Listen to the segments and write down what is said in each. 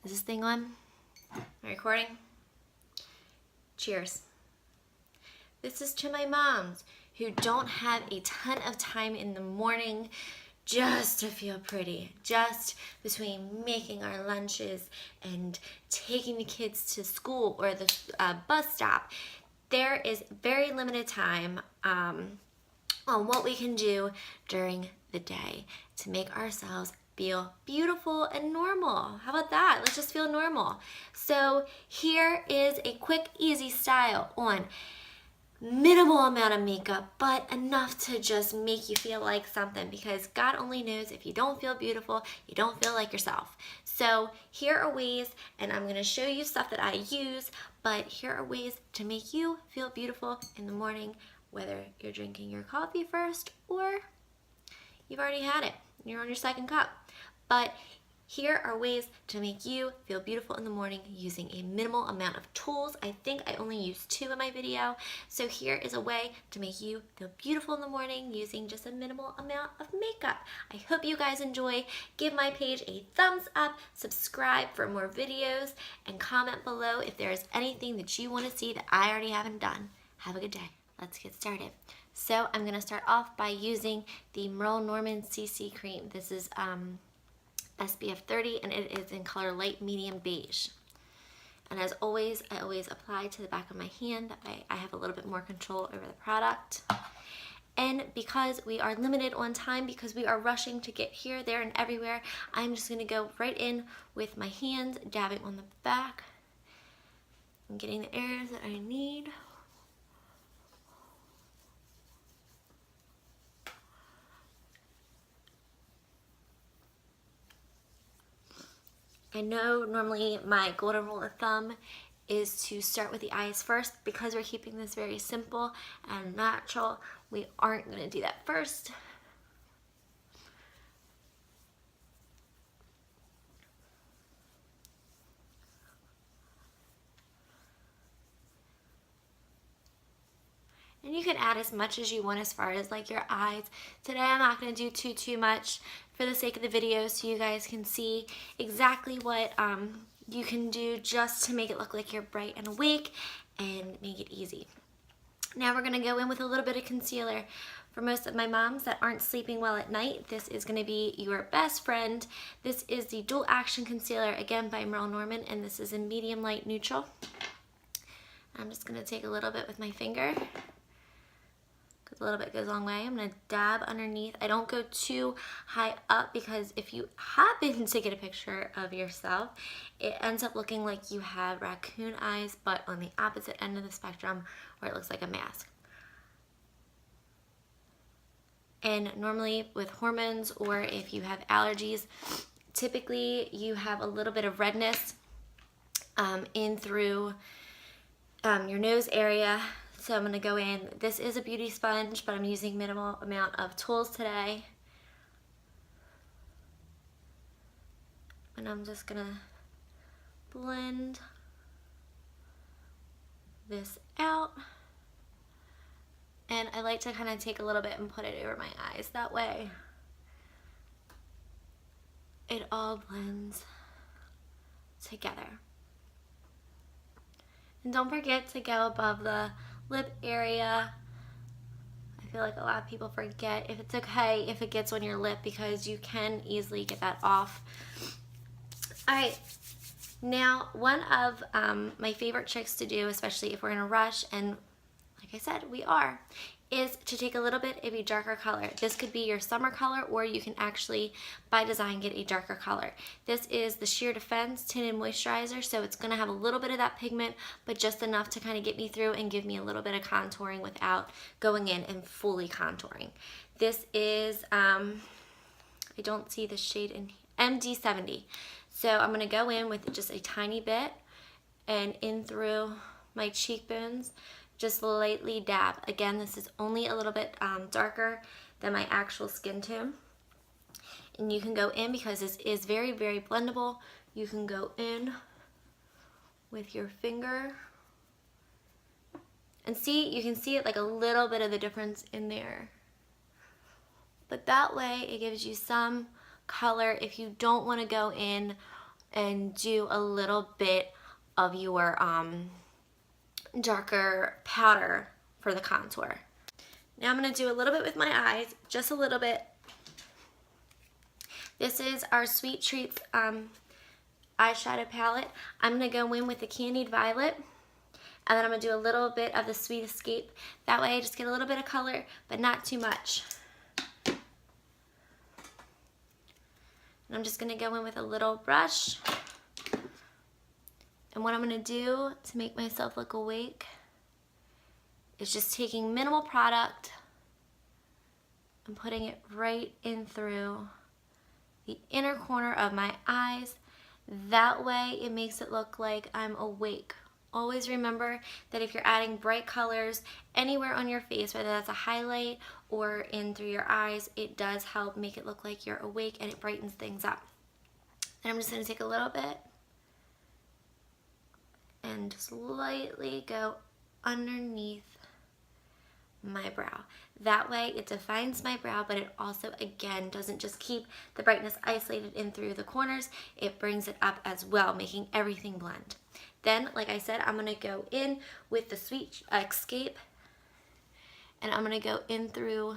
Is this thing on? Am I recording? Cheers. This is to my moms who don't have a ton of time in the morning just to feel pretty, just between making our lunches and taking the kids to school or the bus stop. There is very limited time on what we can do during the day to make ourselves feel beautiful and normal. How about that? Let's just feel normal. So here is a quick, easy style on minimal amount of makeup, but enough to just make you feel like something, because God only knows if you don't feel beautiful, you don't feel like yourself. So here are ways, and I'm gonna show you stuff that I use, but here are ways to make you feel beautiful in the morning, whether you're drinking your coffee first or you've already had it, you're on your second cup. But here are ways to make you feel beautiful in the morning using a minimal amount of tools. I think I only used 2 in my video. So here is a way to make you feel beautiful in the morning using just a minimal amount of makeup. I hope you guys enjoy. Give my page a thumbs up, subscribe for more videos, and comment below if there is anything that you want to see that I already haven't done. Have a good day. Let's get started. So I'm going to start off by using the Merle Norman CC cream. This is SPF 30 and it is in color light medium beige. And as always, I always apply to the back of my hand. That way I have a little bit more control over the product. And because we are limited on time, because we are rushing to get here, there, and everywhere, I'm just going to go right in with my hands, dabbing on the back and getting the areas that I need. I know normally my golden rule of thumb is to start with the eyes first. Because we're keeping this very simple and natural, we aren't going to do that first. And you can add as much as you want as far as like your eyes. Today I'm not going to do too much for the sake of the video, so you guys can see exactly what you can do just to make it look like you're bright and awake and make it easy. Now we're going to go in with a little bit of concealer. For most of my moms that aren't sleeping well at night, this is going to be your best friend. This is the Dual Action Concealer, again by Merle Norman, and this is in medium light neutral. I'm just going to take a little bit with my finger. A little bit goes a long way. I'm going to dab underneath. I don't go too high up, because if you happen to get a picture of yourself, it ends up looking like you have raccoon eyes, but on the opposite end of the spectrum, where it looks like a mask. And normally with hormones, or if you have allergies, typically you have a little bit of redness in through your nose area. So I'm going to go in. This is a beauty sponge, but I'm using minimal amount of tools today. And I'm just going to blend this out. And I like to kind of take a little bit and put it over my eyes. That way it all blends together. And don't forget to go above the lip area. I feel like a lot of people forget. If it's okay if it gets on your lip, because you can easily get that off. Alright, now one of my favorite tricks to do, especially if we're in a rush, and like I said, we are, is to take a little bit of a darker color. This could be your summer color, or you can actually, by design, get a darker color. This is the Sheer Defense Tinted Moisturizer, so it's going to have a little bit of that pigment, but just enough to kind of get me through and give me a little bit of contouring without going in and fully contouring. This is, I don't see the shade in MD70. So I'm going to go in with just a tiny bit and in through my cheekbones. Just lightly dab. Again, this is only a little bit darker than my actual skin tone. And you can go in, because this is very, very blendable. You can go in with your finger. And see, you can see it like a little bit of the difference in there. But that way, it gives you some color if you don't want to go in and do a little bit of your darker powder for the contour. Now I'm going to do a little bit with my eyes, just a little bit. This is our Sweet Treats eyeshadow palette. I'm going to go in with the Candied Violet, and then I'm going to do a little bit of the Sweet Escape. That way I just get a little bit of color, but not too much. And I'm just going to go in with a little brush. And what I'm going to do to make myself look awake is just taking minimal product and putting it right in through the inner corner of my eyes. That way it makes it look like I'm awake. Always remember that if you're adding bright colors anywhere on your face, whether that's a highlight or in through your eyes, it does help make it look like you're awake and it brightens things up. And I'm just going to take a little bit and just lightly go underneath my brow. That way it defines my brow, but it also, again, doesn't just keep the brightness isolated in through the corners, it brings it up as well, making everything blend. Then, like I said, I'm going to go in with the Sweet Escape, and I'm going to go in through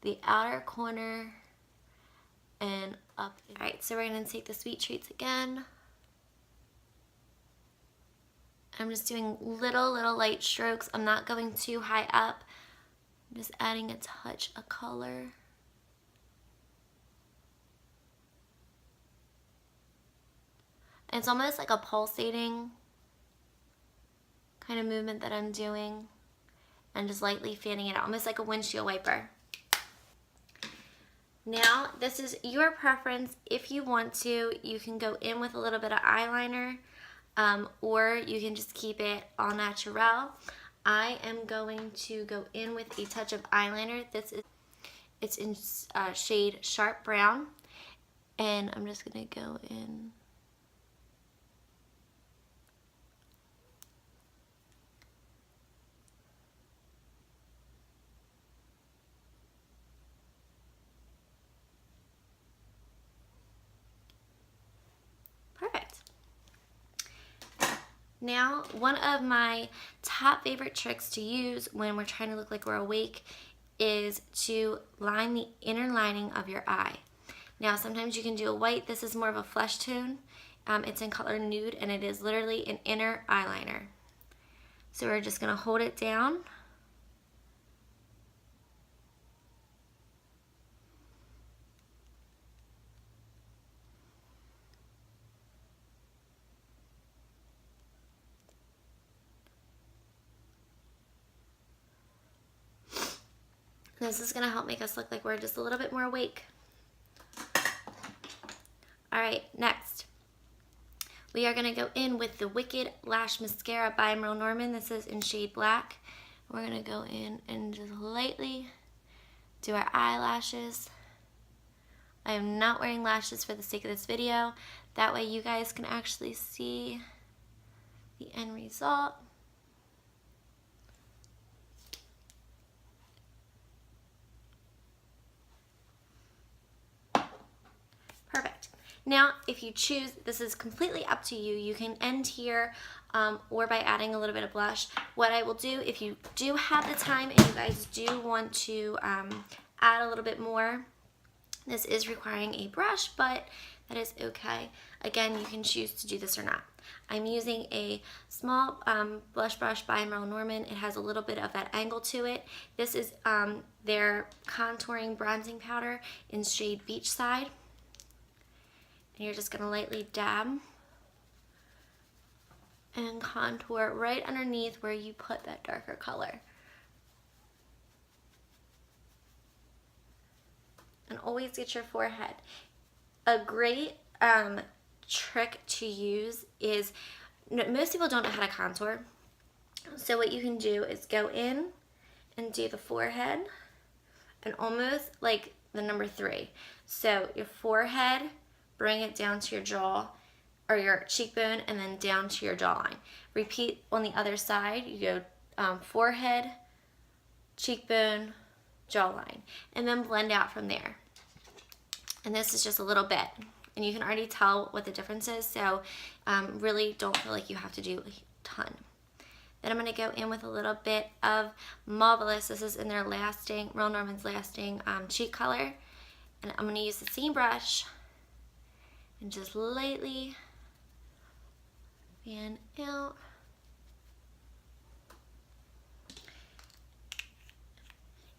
the outer corner and up. Alright, so we're going to take the Sweet Treats again. I'm just doing little light strokes. I'm not going too high up. I'm just adding a touch of color. And it's almost like a pulsating kind of movement that I'm doing. And just lightly fanning it out, almost like a windshield wiper. Now, this is your preference. If you want to, you can go in with a little bit of eyeliner. Or you can just keep it all natural. I am going to go in with a touch of eyeliner. It's in shade Sharp Brown, and I'm just gonna go in. Perfect. Now, one of my top favorite tricks to use when we're trying to look like we're awake is to line the inner lining of your eye. Now, sometimes you can do a white. This is more of a flesh tone. It's in color nude, and it is literally an inner eyeliner. So we're just going to hold it down. This is going to help make us look like we're just a little bit more awake. Alright, next. We are going to go in with the Wicked Lash Mascara by Merle Norman. This is in shade Black. We're going to go in and just lightly do our eyelashes. I am not wearing lashes for the sake of this video. That way you guys can actually see the end result. Perfect. Now, if you choose, this is completely up to you. You can end here or by adding a little bit of blush. What I will do, if you do have the time and you guys do want to add a little bit more, this is requiring a brush, but that is okay. Again, you can choose to do this or not. I'm using a small blush brush by Merle Norman. It has a little bit of that angle to it. This is their contouring bronzing powder in shade Beachside. And you're just going to lightly dab and contour right underneath where you put that darker color. And always get your forehead. A great trick to use is, most people don't know how to contour. So what you can do is go in and do the forehead and almost like the number 3. So your forehead, bring it down to your jaw or your cheekbone and then down to your jawline. Repeat on the other side. You go forehead, cheekbone, jawline, and then blend out from there. And this is just a little bit. and you can already tell what the difference is, so really don't feel like you have to do a ton. Then I'm going to go in with a little bit of Marvelous. This is in their Merle Norman's Lasting Cheek Color. And I'm going to use the same brush and just lightly fan out.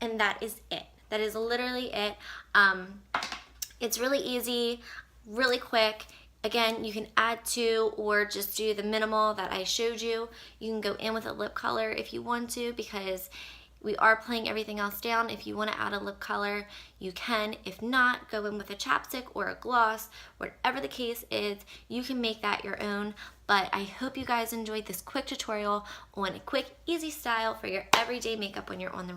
And that is it. That is literally it. It's really easy, really quick. Again, you can add to or just do the minimal that I showed you. You can go in with a lip color if you want to, because we are playing everything else down. If you want to add a lip color, you can. If not, go in with a chapstick or a gloss. Whatever the case is, you can make that your own. But I hope you guys enjoyed this quick tutorial on a quick, easy style for your everyday makeup when you're on the road.